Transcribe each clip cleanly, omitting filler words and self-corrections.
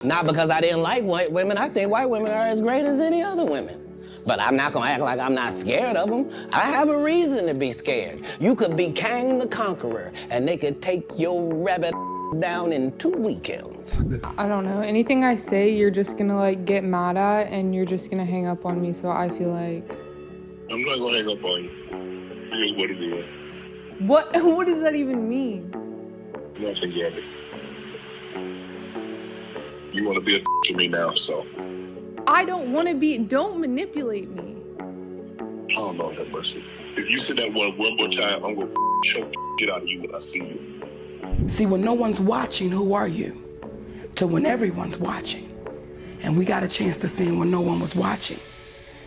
Not because I didn't like white women. I think white women are as great as any other women. But I'm not gonna act like I'm not scared of them. I have a reason to be scared. You could be Kang the Conqueror, and they could take your rabbit down in 2 weekends. I don't know. Anything I say, you're just gonna like get mad at, and you're just gonna hang up on me. So I feel like I'm not gonna hang up on you. Here's what it is. What does that even mean? Nothing, Gabby. You want to be a to me now, so. I don't want to be. Don't manipulate me. Oh, Lord have mercy. If you say that one more time, I'm gonna choke the shit out of you when I see you. See, when no one's watching, who are you? To when everyone's watching. And we got a chance to see him when no one was watching.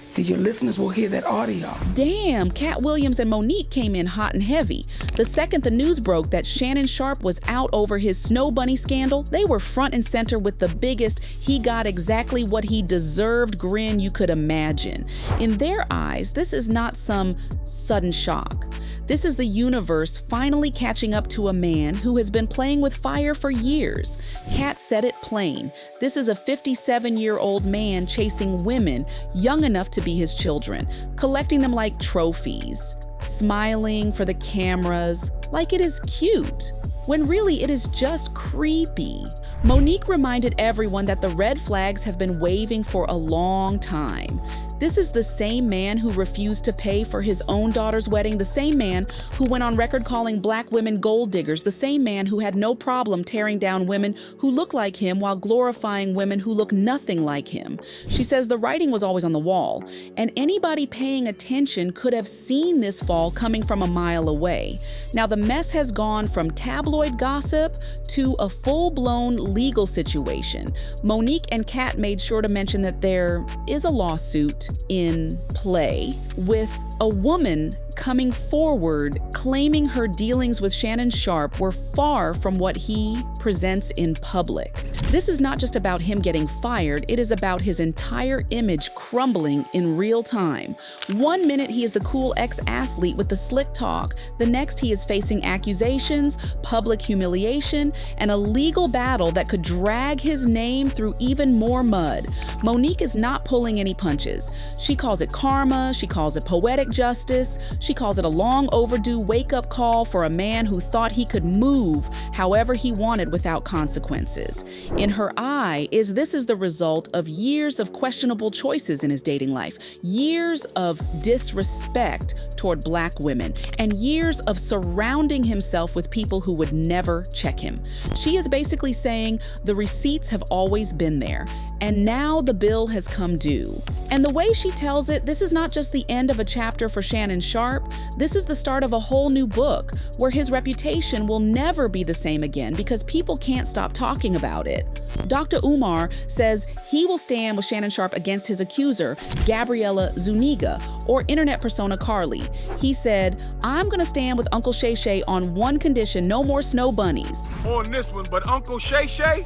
See, your listeners will hear that audio. Damn, Katt Williams and Monique came in hot and heavy. The second the news broke that Shannon Sharpe was out over his Snow Bunny scandal, they were front and center with the biggest "he got exactly what he deserved" grin you could imagine. In their eyes, this is not some sudden shock. This is the universe finally catching up to a man who has been playing with fire for years. Katt said it plain. This is a 57-year-old man chasing women young enough to be his children, collecting them like trophies, smiling for the cameras like it is cute, when really it is just creepy. Monique reminded everyone that the red flags have been waving for a long time. This is the same man who refused to pay for his own daughter's wedding, the same man who went on record calling black women gold diggers, the same man who had no problem tearing down women who look like him while glorifying women who look nothing like him. She says the writing was always on the wall, and anybody paying attention could have seen this fall coming from a mile away. Now the mess has gone from tabloid gossip to a full-blown legal situation. Monique and Katt made sure to mention that there is a lawsuit in play, with a woman coming forward claiming her dealings with Shannon Sharpe were far from what he presents in public. This is not just about him getting fired, it is about his entire image crumbling in real time. 1 minute he is the cool ex-athlete with the slick talk, the next he is facing accusations, public humiliation, and a legal battle that could drag his name through even more mud. Monique is not pulling any punches. She calls it karma, she calls it poetic justice, she calls it a long overdue wake-up call for a man who thought he could move however he wanted without consequences. In her eye, this is the result of years of questionable choices in his dating life, years of disrespect toward black women, and years of surrounding himself with people who would never check him. She is basically saying the receipts have always been there, and now the bill has come due. And the way she tells it, this is not just the end of a chapter for Shannon Sharpe, this is the start of a whole new book where his reputation will never be the same again because people can't stop talking about it. Dr. Umar says he will stand with Shannon Sharpe against his accuser, Gabriella Zuniga, or internet persona Carly. He said, "I'm gonna stand with Uncle Shay Shay on one condition, no more snow bunnies." On this one, but Uncle Shay Shay,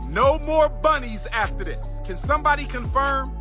no more bunnies after this. Can somebody confirm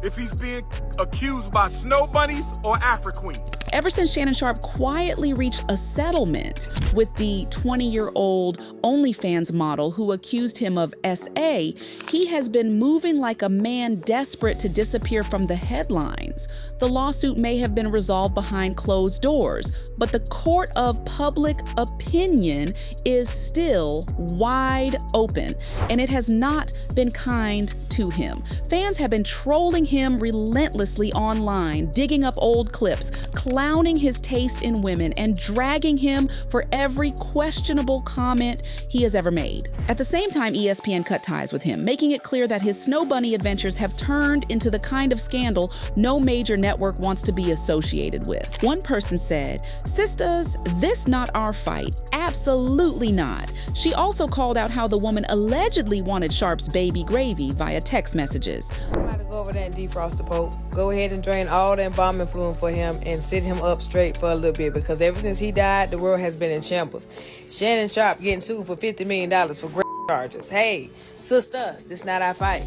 if he's being accused by snow bunnies or Afro-Queens? Ever since Shannon Sharpe quietly reached a settlement with the 20-year-old OnlyFans model who accused him of SA, he has been moving like a man desperate to disappear from the headlines. The lawsuit may have been resolved behind closed doors, but the court of public opinion is still wide open, and it has not been kind to him. Fans have been trolling him relentlessly online, digging up old clips, clowning his taste in women, and dragging him for every questionable comment he has ever made. At the same time, ESPN cut ties with him, making it clear that his Snow Bunny adventures have turned into the kind of scandal no major network wants to be associated with. One person said, "Sisters, this not our fight. Absolutely not." She also called out how the woman allegedly wanted Sharpe's baby gravy via text messages. I'm about to go over there and defrost the Pope. Go ahead and drain all that embalming fluid for him and sit him up straight for a little bit, because ever since he died, the world has been in shambles. Shannon Sharpe getting sued for $50 million for charges. Hey, sisters, this not our fight.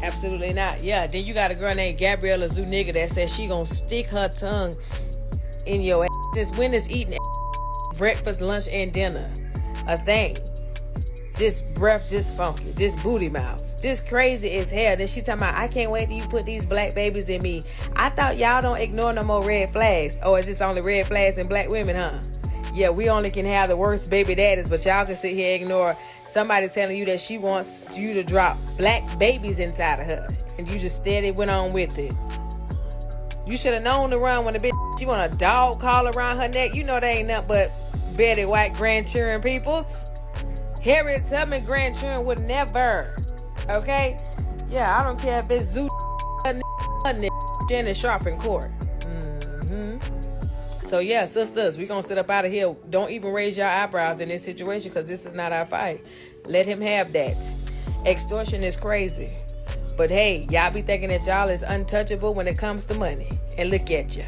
Absolutely not. Yeah, then you got a girl named Gabriella Zuniga that says she gonna stick her tongue in your ass. Since when is eating breakfast, lunch, and dinner a thing? Just breath, just funky, just booty mouth, just crazy as hell. Then she talking about, I can't wait till you put these black babies in me. I thought y'all don't ignore no more red flags. Oh, is this only red flags in black women, huh? Yeah, we only can have the worst baby daddies, but y'all can sit here and ignore somebody telling you that she wants you to drop black babies inside of her. And you just steady went on with it. You should have known to run when the bitch, she want a dog collar around her neck. You know they ain't nothing but Betty White grandchildren peoples. Harriet Tubman grandchildren would never. Okay? Yeah, I don't care if it's Zoo Shannon Sharpe in court. So yeah, sisters, we gonna sit up out of here. Don't even raise your eyebrows in this situation because this is not our fight. Let him have that. Extortion is crazy. But hey, y'all be thinking that y'all is untouchable when it comes to money. And look at you.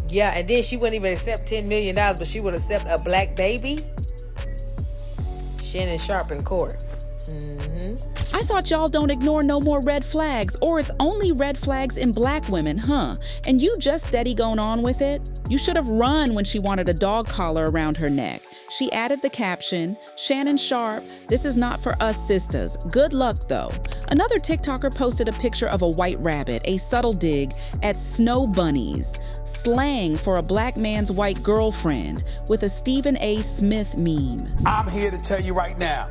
Yeah, and then she wouldn't even accept $10 million, but she would accept a black baby? Shannon Sharpe in court. I thought y'all don't ignore no more red flags, or it's only red flags in black women, huh? And you just steady going on with it? You should have run when she wanted a dog collar around her neck. She added the caption, Shannon Sharpe, this is not for us sisters. Good luck though. Another TikToker posted a picture of a white rabbit, a subtle dig at snow bunnies, slang for a black man's white girlfriend, with a Stephen A. Smith meme. I'm here to tell you right now,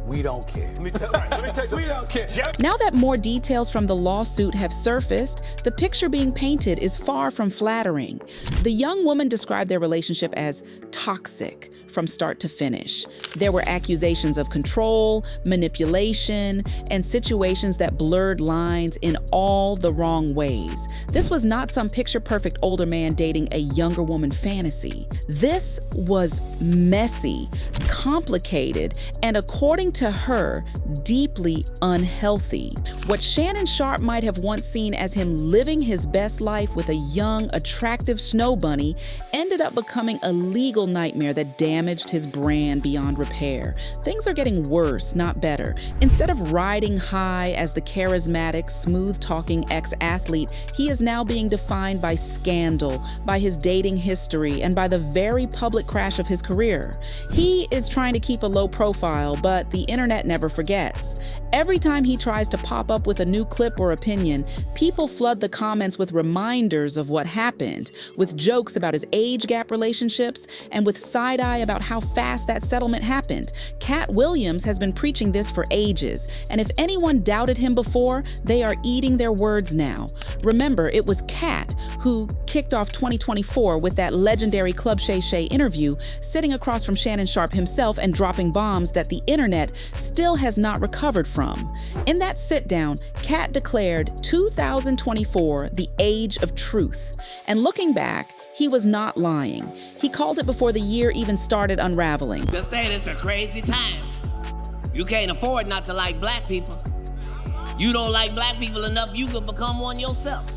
we don't care. We don't care. Now that more details from the lawsuit have surfaced, the picture being painted is far from flattering. The young woman described their relationship as toxic from start to finish. There were accusations of control, manipulation, and situations that blurred lines in all the wrong ways. This was not some picture-perfect older man dating a younger woman fantasy. This was messy, complicated, and according to her, deeply unhealthy. What Shannon Sharpe might have once seen as him living his best life with a young, attractive snow bunny ended up becoming a legal nightmare that damaged his brand beyond repair. Things are getting worse, not better. Instead of riding high as the charismatic, smooth-talking ex-athlete, he is now being defined by scandal, by his dating history, and by the very public crash of his career. He is trying to keep a low profile, but the internet never forgets. Every time he tries to pop up with a new clip or opinion, people flood the comments with reminders of what happened, with jokes about his age gap relationships, and with side-eye about how fast that settlement happened. Katt Williams has been preaching this for ages, and if anyone doubted him before, they are eating their words now. Remember, it was Katt who kicked off 2024 with that legendary Club Shay Shay interview, sitting across from Shannon Sharpe himself and dropping bombs that the internet still has not recovered from. In that sit-down, Katt declared 2024 the age of truth. And looking back, he was not lying. He called it before the year even started unraveling. They're saying it's a crazy time. You can't afford not to like black people. You don't like black people enough, you could become one yourself.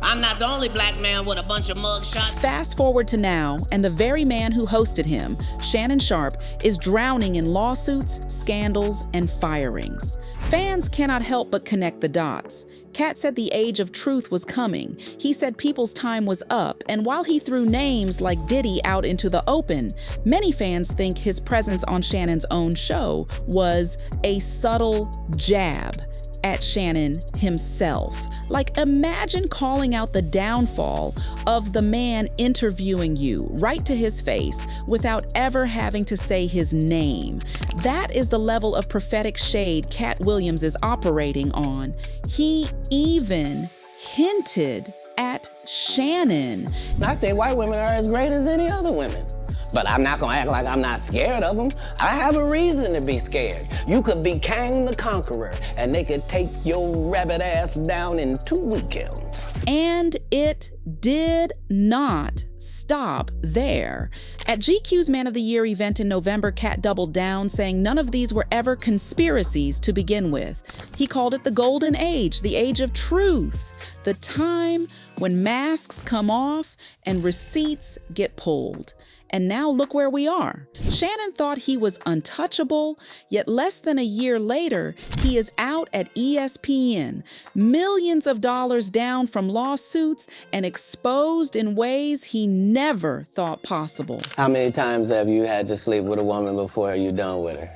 I'm not the only black man with a bunch of mugshots. Fast forward to now, and the very man who hosted him, Shannon Sharpe, is drowning in lawsuits, scandals, and firings. Fans cannot help but connect the dots. Katt said the age of truth was coming. He said people's time was up, and while he threw names like Diddy out into the open, many fans think his presence on Shannon's own show was a subtle jab at Shannon himself. Like, imagine calling out the downfall of the man interviewing you right to his face without ever having to say his name. That is the level of prophetic shade Katt Williams is operating on. He even hinted at Shannon. I think white women are as great as any other women. But I'm not gonna act like I'm not scared of them. I have a reason to be scared. You could be Kang the Conqueror, and they could take your rabbit ass down in 2 weekends. And it did not stop there. At GQ's Man of the Year event in November, Katt doubled down, saying none of these were ever conspiracies to begin with. He called it the golden age, the age of truth, the time when masks come off and receipts get pulled. And now look where we are. Shannon thought he was untouchable, yet less than a year later, he is out at ESPN, millions of dollars down from lawsuits and exposed in ways he never thought possible. How many times have you had to sleep with a woman before you're done with her?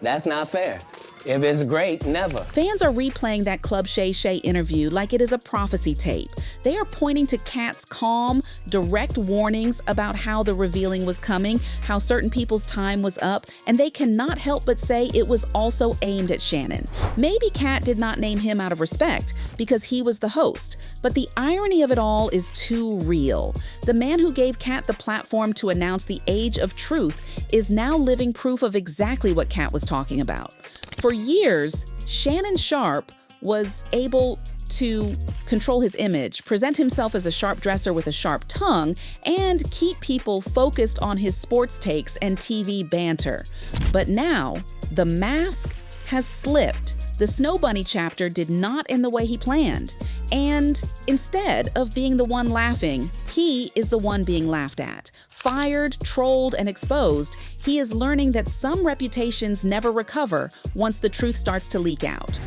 That's not fair. If it's great, never. Fans are replaying that Club Shay Shay interview like it is a prophecy tape. They are pointing to Katt's calm, direct warnings about how the revealing was coming, how certain people's time was up, and they cannot help but say it was also aimed at Shannon. Maybe Katt did not name him out of respect because he was the host, but the irony of it all is too real. The man who gave Katt the platform to announce the age of truth is now living proof of exactly what Katt was talking about. For years, Shannon Sharpe was able to control his image, present himself as a sharp dresser with a sharp tongue, and keep people focused on his sports takes and TV banter. But now, the mask has slipped. The Snow Bunny chapter did not end the way he planned. And instead of being the one laughing, he is the one being laughed at. Fired, trolled, and exposed, he is learning that some reputations never recover once the truth starts to leak out.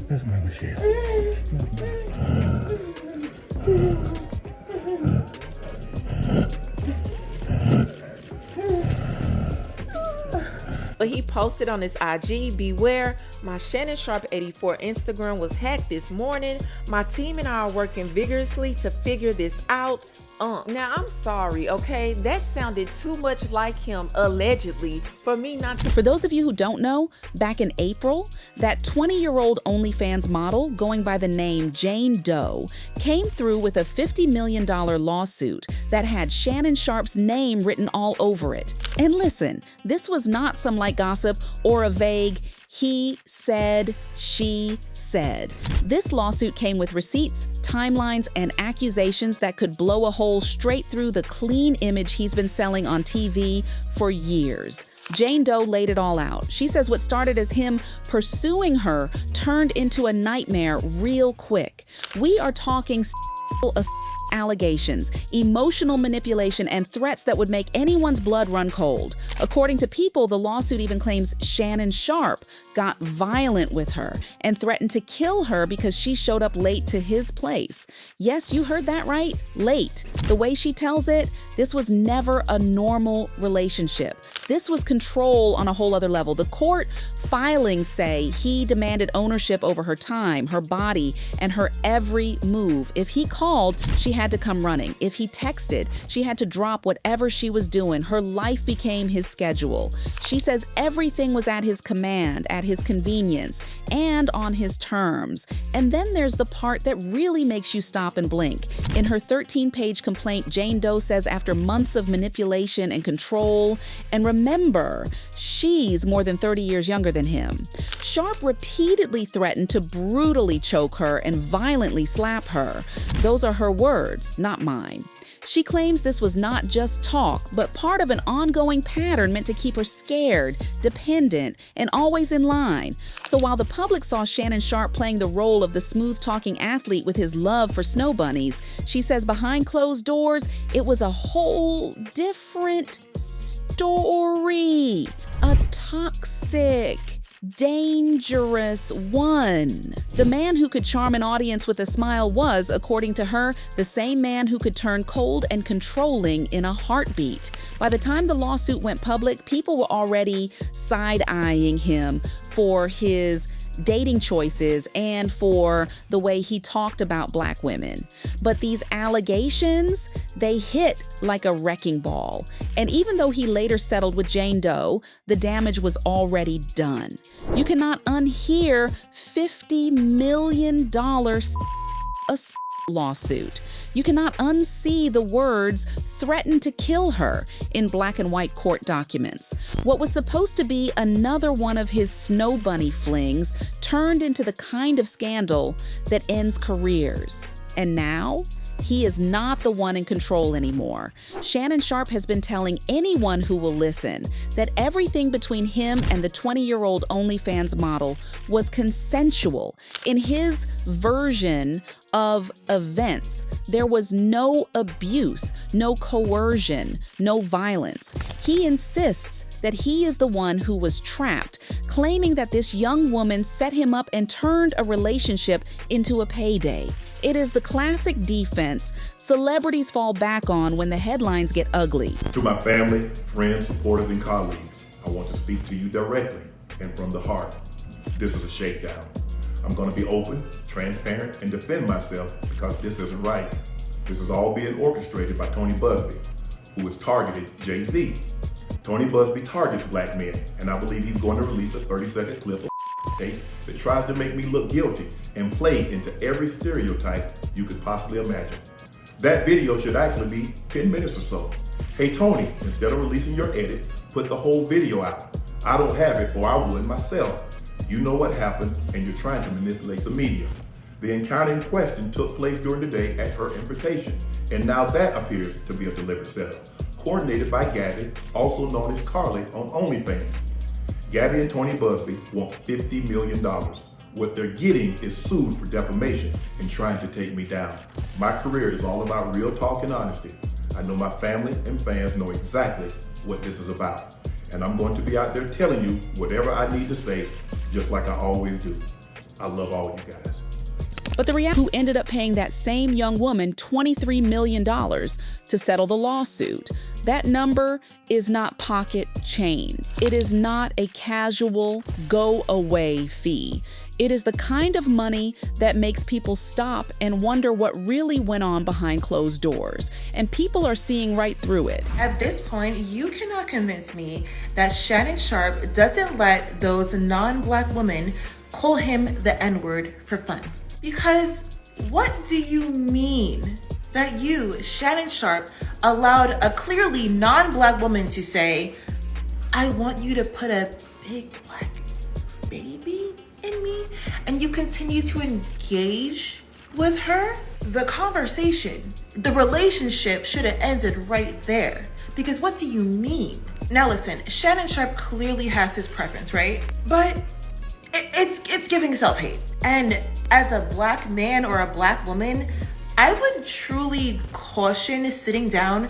That's my Michelle. But he posted on his IG, "Beware, my Shannon Sharpe 84 Instagram was hacked this morning. My team and I are working vigorously to figure this out." Now, I'm sorry, okay? That sounded too much like him, allegedly, for me not to... For those of you who don't know, back in April, that 20-year-old OnlyFans model going by the name Jane Doe came through with a $50 million lawsuit that had Shannon Sharpe's name written all over it. And listen, this was not some light gossip or a vague he said, she said. This lawsuit came with receipts, timelines, and accusations that could blow a hole straight through the clean image he's been selling on TV for years. Jane Doe laid it all out. She says what started as him pursuing her turned into a nightmare real quick. We are talking allegations, emotional manipulation, and threats that would make anyone's blood run cold. According to People, the lawsuit even claims Shannon Sharpe got violent with her and threatened to kill her because she showed up late to his place. Yes, you heard that right, late. The way she tells it, this was never a normal relationship. This was control on a whole other level. The court filings say he demanded ownership over her time, her body, and her every move. If he called, she had to come running. If he texted, she had to drop whatever she was doing. Her life became his schedule. She says everything was at his command, at his convenience, and on his terms. And then there's the part that really makes you stop and blink. In her 13-page complaint, Jane Doe says after months of manipulation and control, and remember, she's more than 30 years younger than him, Sharpe repeatedly threatened to brutally choke her and violently slap her. Those are her words, not mine. She claims this was not just talk, but part of an ongoing pattern meant to keep her scared, dependent, and always in line. So while the public saw Shannon Sharpe playing the role of the smooth-talking athlete with his love for snow bunnies, she says behind closed doors, it was a whole different story. A toxic, dangerous one. The man who could charm an audience with a smile was, according to her, the same man who could turn cold and controlling in a heartbeat. By the time the lawsuit went public, people were already side-eyeing him for his dating choices and for the way he talked about Black women. But these allegations, they hit like a wrecking ball. And even though he later settled with Jane Doe, the damage was already done. You cannot unhear $50 million lawsuit. You cannot unsee the words "threatened to kill her" in black and white court documents. What was supposed to be another one of his snow bunny flings turned into the kind of scandal that ends careers. And now, He is not the one in control anymore. Shannon Sharpe has been telling anyone who will listen that everything between him and the 20-year-old OnlyFans model was consensual. In his version of events, there was no abuse, no coercion, no violence. He insists that he is the one who was trapped, claiming that this young woman set him up and turned a relationship into a payday. It is the classic defense celebrities fall back on when the headlines get ugly. To my family, friends, supporters, and colleagues, I want to speak to you directly and from the heart. This is a shakedown. I'm going to be open, transparent, and defend myself because this isn't right. This is all being orchestrated by Tony Busby, who has targeted Jay-Z. Tony Busby targets black men, and I believe he's going to release a 30-second clip of tape that tries to make me look guilty and play into every stereotype you could possibly imagine. That video should actually be 10 minutes or so. Hey Tony, instead of releasing your edit, put the whole video out. I don't have it, or I would myself. You know what happened, and you're trying to manipulate the media. The encounter in question took place during the day at her invitation, and now that appears to be a deliberate setup, coordinated by Gabby, also known as Carly on OnlyFans. Gabby and Tony Busby want $50 million. What they're getting is sued for defamation and trying to take me down. My career is all about real talk and honesty. I know my family and fans know exactly what this is about. And I'm going to be out there telling you whatever I need to say, just like I always do. I love all you guys. But the reality, who ended up paying that same young woman $23 million to settle the lawsuit. That number is not pocket change. It is not a casual go-away fee. It is the kind of money that makes people stop and wonder what really went on behind closed doors. And people are seeing right through it. At this point, you cannot convince me that Shannon Sharpe doesn't let those non-black women call him the N-word for fun. Because what do you mean that you, Shannon Sharpe, allowed a clearly non-black woman to say, I want you to put a big black baby in me, and you continue to engage with her? The conversation, the relationship should have ended right there. Because what do you mean? Now listen, Shannon Sharpe clearly has his preference, right? But it's giving self-hate. And as a black man or a black woman, I would truly caution sitting down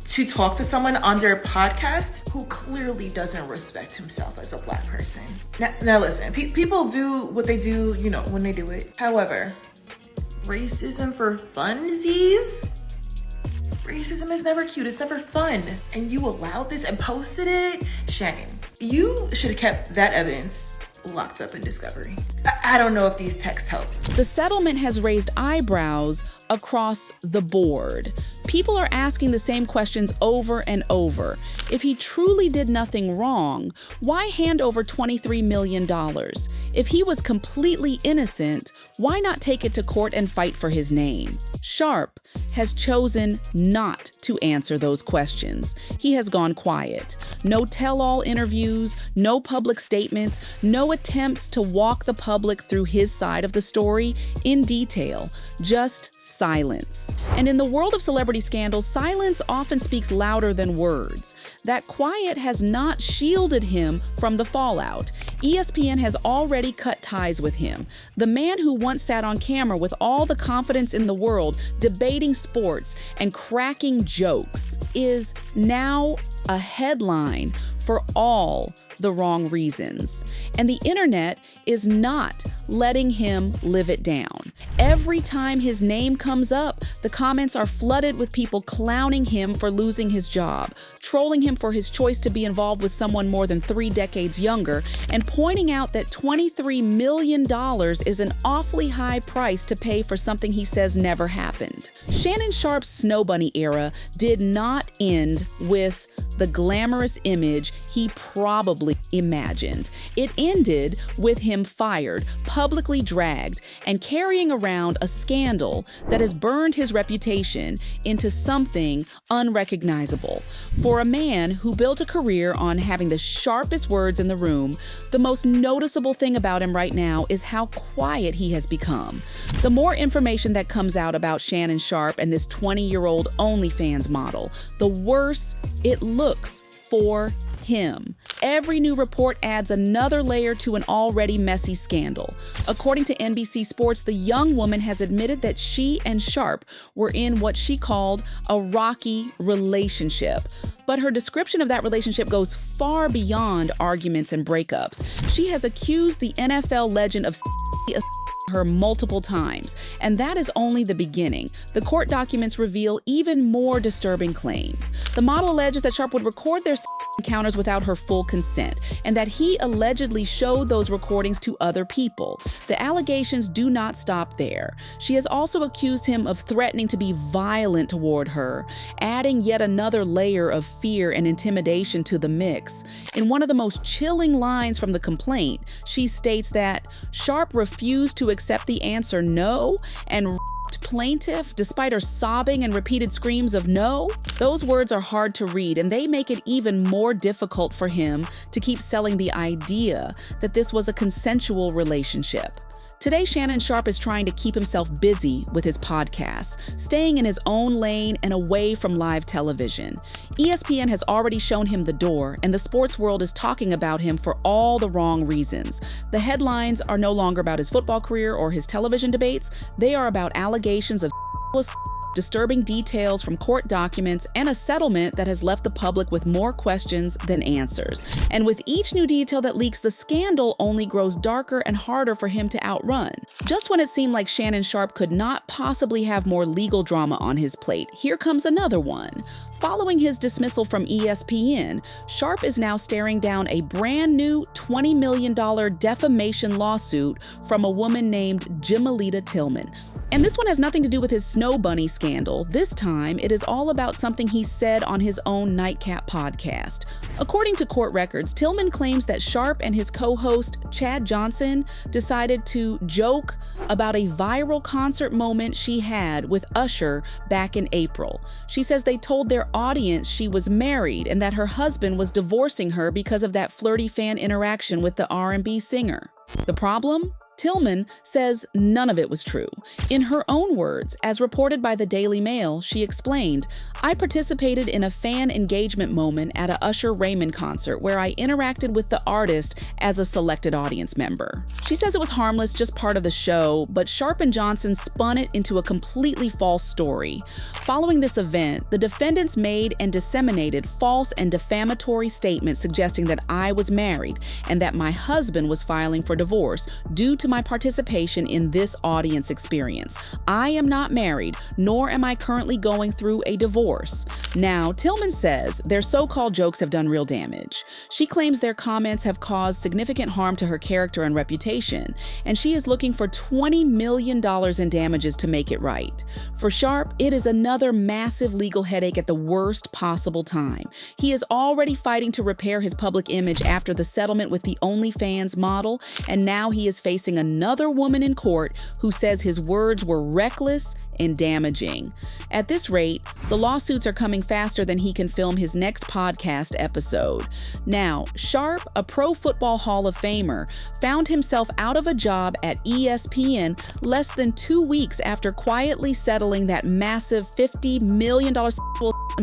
to talk to someone on their podcast who clearly doesn't respect himself as a black person. Now listen, people do what they do, you know, when they do it. However, racism for funsies? Racism is never cute, it's never fun. And you allowed this and posted it? Shannon, you should have kept that evidence locked up in discovery. I don't know if these texts helped. The settlement has raised eyebrows across the board. People are asking the same questions over and over. If he truly did nothing wrong, why hand over $23 million? If he was completely innocent, why not take it to court and fight for his name? Sharpe has chosen not to answer those questions. He has gone quiet. No tell-all interviews, no public statements, no attempts to walk the public through his side of the story in detail, just silence. And in the world of celebrity scandals, silence often speaks louder than words. That quiet has not shielded him from the fallout. ESPN has already cut ties with him. The man who once sat on camera with all the confidence in the world, debating sports and cracking jokes, is now a headline for all the wrong reasons. And the internet is not letting him live it down. Every time his name comes up, the comments are flooded with people clowning him for losing his job, trolling him for his choice to be involved with someone more than 3 decades younger, and pointing out that $23 million is an awfully high price to pay for something he says never happened. Shannon Sharpe's Snow Bunny era did not end with the glamorous image he probably possibly imagined. It ended with him fired, publicly dragged, and carrying around a scandal that has burned his reputation into something unrecognizable. For a man who built a career on having the sharpest words in the room, the most noticeable thing about him right now is how quiet he has become. The more information that comes out about Shannon Sharpe and this 20-year-old OnlyFans model, the worse it looks for him. Every new report adds another layer to an already messy scandal. According to NBC Sports, the young woman has admitted that she and Sharpe were in what she called a rocky relationship. But her description of that relationship goes far beyond arguments and breakups. She has accused the NFL legend of her multiple times, and that is only the beginning. The court documents reveal even more disturbing claims. The model alleges that Sharpe would record their encounters without her full consent, and that he allegedly showed those recordings to other people. The allegations do not stop there. She has also accused him of threatening to be violent toward her, adding yet another layer of fear and intimidation to the mix. In one of the most chilling lines from the complaint, she states that Sharpe refused to accept the answer no and plaintiff despite her sobbing and repeated screams of no. Those words are hard to read, and they make it even more difficult for him to keep selling the idea that this was a consensual relationship. Today, Shannon Sharpe is trying to keep himself busy with his podcasts, staying in his own lane and away from live television. ESPN has already shown him the door, and the sports world is talking about him for all the wrong reasons. The headlines are no longer about his football career or his television debates. They are about allegations of disturbing details from court documents, and a settlement that has left the public with more questions than answers. And with each new detail that leaks, the scandal only grows darker and harder for him to outrun. Just when it seemed like Shannon Sharpe could not possibly have more legal drama on his plate, here comes another one. Following his dismissal from ESPN, Sharpe is now staring down a brand new $20 million defamation lawsuit from a woman named Jimelita Tillman. And this one has nothing to do with his Snow Bunny scandal. This time, it is all about something he said on his own Nightcap podcast. According to court records, Tillman claims that Sharpe and his co-host, Chad Johnson, decided to joke about a viral concert moment she had with Usher back in April. She says they told their audience she was married and that her husband was divorcing her because of that flirty fan interaction with the R&B singer. The problem? Tillman says none of it was true. In her own words, as reported by the Daily Mail, she explained, "I participated in a fan engagement moment at a Usher Raymond concert where I interacted with the artist as a selected audience member." She says it was harmless, just part of the show, but Sharpe and Johnson spun it into a completely false story. Following this event, the defendants made and disseminated false and defamatory statements suggesting that I was married and that my husband was filing for divorce due to my participation in this audience experience. I am not married, nor am I currently going through a divorce. Now, Tillman says their so-called jokes have done real damage. She claims their comments have caused significant harm to her character and reputation, and she is looking for $20 million in damages to make it right. For Sharpe, it is another massive legal headache at the worst possible time. He is already fighting to repair his public image after the settlement with the OnlyFans model, and now he is facing another woman in court who says his words were reckless and damaging. At this rate, the lawsuits are coming faster than he can film his next podcast episode. Now, Sharpe, a Pro Football Hall of Famer, found himself out of a job at ESPN less than 2 weeks after quietly settling that massive $50 million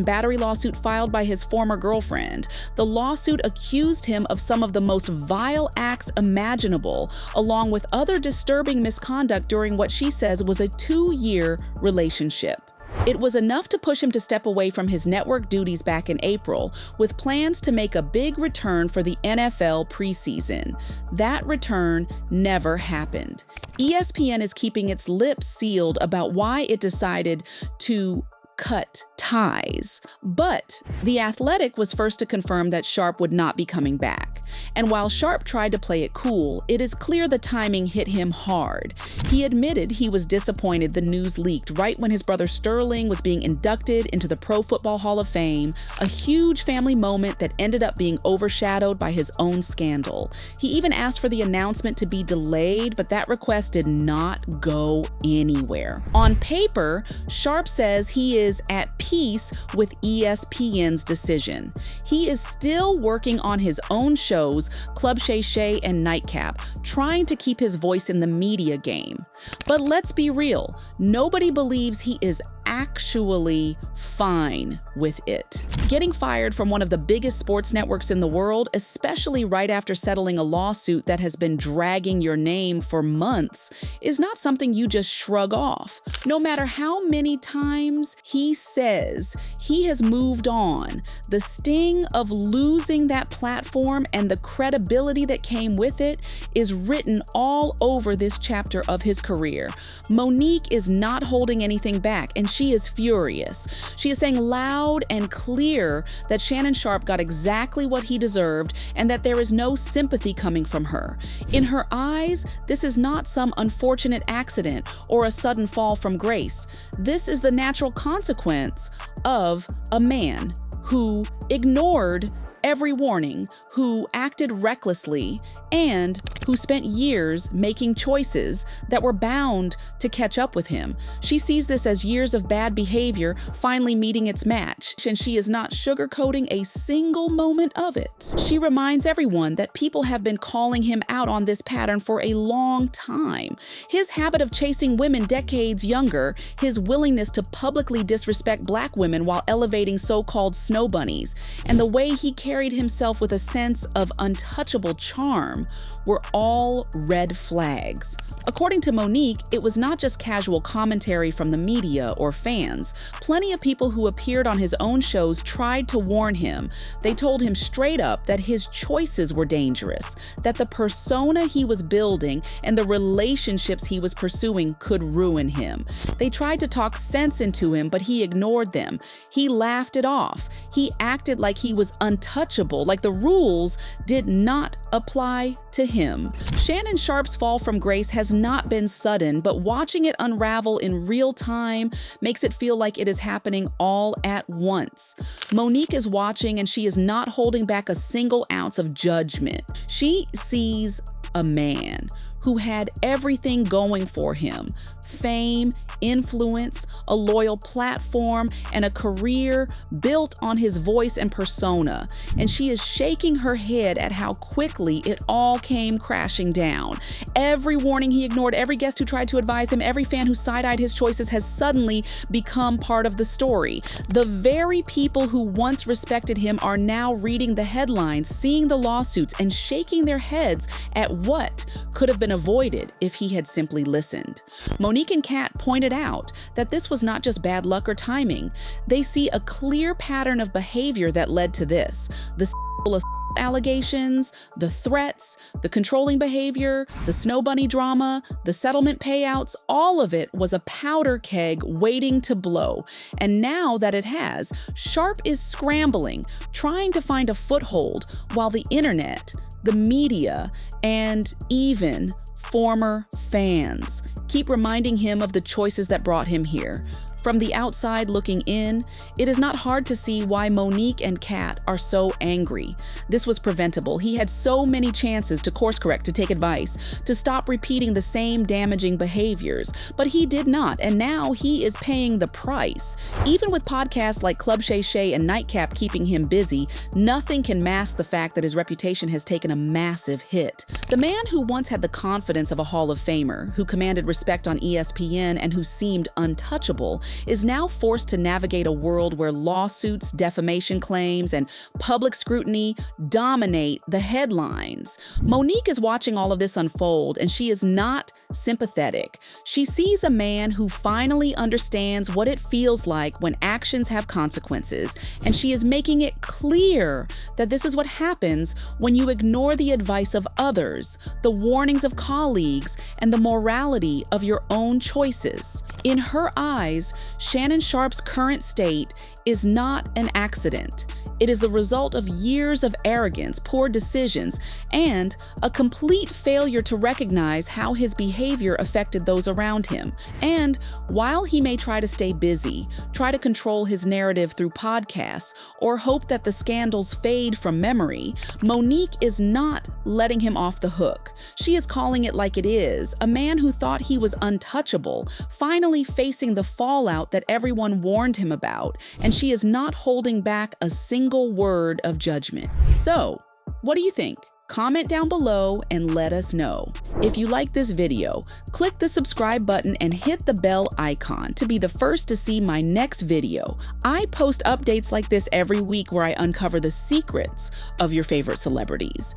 battery lawsuit filed by his former girlfriend. The lawsuit accused him of some of the most vile acts imaginable, along with other disturbing misconduct during what she says was a 2-year relationship. It was enough to push him to step away from his network duties back in April, with plans to make a big return for the NFL preseason. That return never happened. ESPN is keeping its lips sealed about why it decided to cut ties. But The Athletic was first to confirm that Sharpe would not be coming back. And while Sharpe tried to play it cool, it is clear the timing hit him hard. He admitted he was disappointed the news leaked right when his brother Sterling was being inducted into the Pro Football Hall of Fame, a huge family moment that ended up being overshadowed by his own scandal. He even asked for the announcement to be delayed, but that request did not go anywhere. On paper, Sharpe says he is at peace with ESPN's decision. He is still working on his own shows, Club Shay Shay and Nightcap, trying to keep his voice in the media game. But let's be real, nobody believes he is actually fine with it. Getting fired from one of the biggest sports networks in the world, especially right after settling a lawsuit that has been dragging your name for months, is not something you just shrug off. No matter how many times he says he has moved on, the sting of losing that platform and the credibility that came with it is written all over this chapter of his career. Monique is not holding anything back, and she is furious. She is saying loud and clear that Shannon Sharpe got exactly what he deserved and that there is no sympathy coming from her. In her eyes, this is not some unfortunate accident or a sudden fall from grace. This is the natural consequence of a man who ignored every warning, who acted recklessly, and who spent years making choices that were bound to catch up with him. She sees this as years of bad behavior finally meeting its match, and she is not sugarcoating a single moment of it. She reminds everyone that people have been calling him out on this pattern for a long time. His habit of chasing women decades younger, his willingness to publicly disrespect Black women while elevating so-called snow bunnies, and the way he carried himself with a sense of untouchable charm were all red flags. According to Monique, it was not just casual commentary from the media or fans. Plenty of people who appeared on his own shows tried to warn him. They told him straight up that his choices were dangerous, that the persona he was building and the relationships he was pursuing could ruin him. They tried to talk sense into him, but he ignored them. He laughed it off. He acted like he was untouchable, like the rules did not apply to him. Shannon Sharpe's fall from grace has not been sudden, but watching it unravel in real time makes it feel like it is happening all at once. Monique is watching, and she is not holding back a single ounce of judgment. She sees a man who had everything going for him: fame, influence, a loyal platform, and a career built on his voice and persona. And she is shaking her head at how quickly it all came crashing down. Every warning he ignored, every guest who tried to advise him, every fan who side-eyed his choices has suddenly become part of the story. The very people who once respected him are now reading the headlines, seeing the lawsuits, and shaking their heads at what could have been avoided if he had simply listened. Monique and Katt pointed out that this was not just bad luck or timing. They see a clear pattern of behavior that led to this: the allegations, the threats, the controlling behavior, the snow bunny drama, the settlement payouts. All of it was a powder keg waiting to blow. And now that it has, Sharpe is scrambling, trying to find a foothold, while the internet, the media, and even former fans keep reminding him of the choices that brought him here. From the outside looking in, it is not hard to see why Monique and Katt are so angry. This was preventable. He had so many chances to course correct, to take advice, to stop repeating the same damaging behaviors, but he did not, and now he is paying the price. Even with podcasts like Club Shay Shay and Nightcap keeping him busy, nothing can mask the fact that his reputation has taken a massive hit. The man who once had the confidence of a Hall of Famer, who commanded respect on ESPN, and who seemed untouchable, is now forced to navigate a world where lawsuits, defamation claims, and public scrutiny dominate the headlines. Monique is watching all of this unfold, and she is not sympathetic. She sees a man who finally understands what it feels like when actions have consequences, and she is making it clear that this is what happens when you ignore the advice of others, the warnings of colleagues, and the morality of your own choices. In her eyes, Shannon Sharpe's current state is not an accident. It is the result of years of arrogance, poor decisions, and a complete failure to recognize how his behavior affected those around him. And while he may try to stay busy, try to control his narrative through podcasts, or hope that the scandals fade from memory, Monique is not letting him off the hook. She is calling it like it is, a man who thought he was untouchable, finally facing the fallout that everyone warned him about, and she is not holding back a single word of judgment. So, what do you think? Comment down below and let us know. If you like this video, click the subscribe button and hit the bell icon to be the first to see my next video. I post updates like this every week where I uncover the secrets of your favorite celebrities.